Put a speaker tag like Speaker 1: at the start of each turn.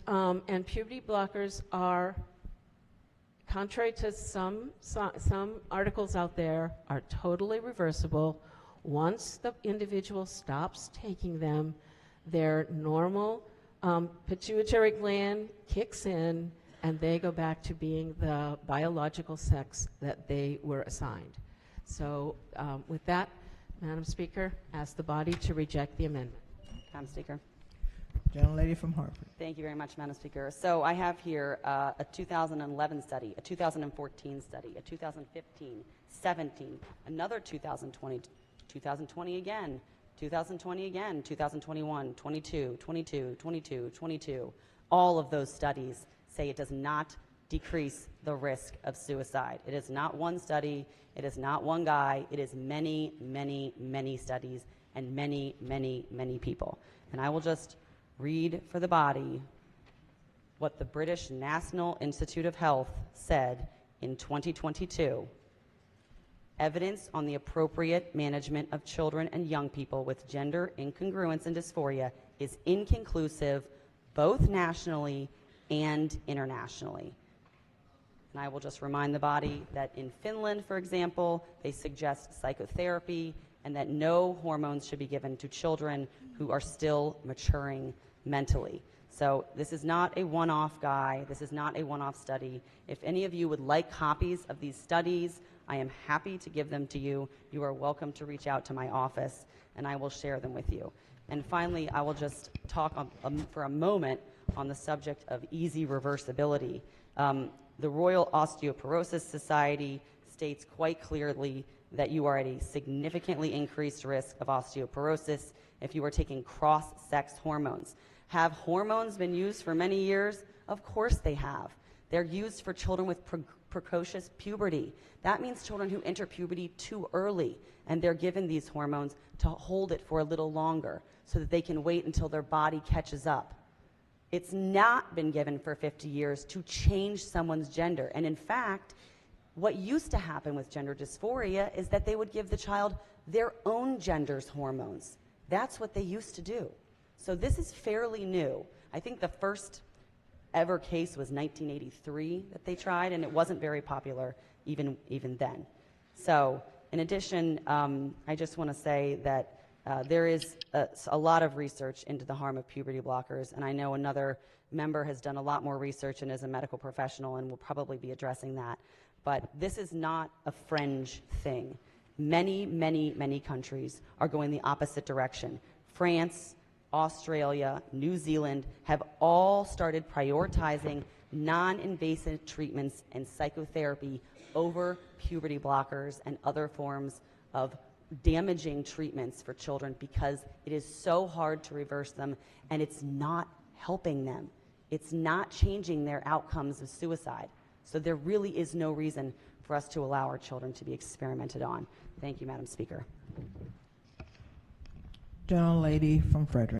Speaker 1: And puberty blockers are, contrary to some articles out there, are totally reversible. Once the individual stops taking them, their normal pituitary gland kicks in, and they go back to being the biological sex that they were assigned. So with that, Madam Speaker, ask the body to reject the amendment.
Speaker 2: Madam Speaker.
Speaker 3: Gentlelady from Hartford.
Speaker 2: Thank you very much, Madam Speaker. So I have here a 2011 study, a 2014 study, a 2015, 17, another 2020, 2020 again, 2020 again, 2021, 22, 22, 22, 22. All of those studies say it does not decrease the risk of suicide. It is not one study, it is not one guy, it is many, many, many studies and many, many, many people. And I will just read for the body what the British National Institute of Health said in 2022. Evidence on the appropriate management of children and young people with gender incongruence and dysphoria is inconclusive both nationally and internationally. And I will just remind the body that in Finland, for example, they suggest psychotherapy and that no hormones should be given to children who are still maturing mentally. So this is not a one-off guy. This is not a one-off study. If any of you would like copies of these studies, I am happy to give them to you. You are welcome to reach out to my office, and I will share them with you. And finally, I will just talk for a moment on the subject of easy reversibility. The Royal Osteoporosis Society states quite clearly that you are at a significantly increased risk of osteoporosis if you are taking cross-sex hormones. Have hormones been used for many years? Of course they have. They're used for children with precocious puberty. That means children who enter puberty too early, and they're given these hormones to hold it for a little longer so that they can wait until their body catches up. It's not been given for 50 years to change someone's gender. And in fact, what used to happen with gender dysphoria is that they would give the child their own gender's hormones. That's what they used to do. So this is fairly new. I think the first ever case was 1983 that they tried, and it wasn't very popular even then. So in addition, I just want to say that there is a lot of research into the harm of puberty blockers, and I know another member has done a lot more research and is a medical professional and will probably be addressing that. But this is not a fringe thing. Many, many, many countries are going the opposite direction. France, Australia, New Zealand have all started prioritizing non-invasive treatments and psychotherapy over puberty blockers and other forms of damaging treatments for children because it is so hard to reverse them and it's not helping them. It's not changing their outcomes of suicide. So there really is no reason for us to allow our children to be experimented on. Thank you, Madam Speaker.
Speaker 3: Gentlelady from Frederick.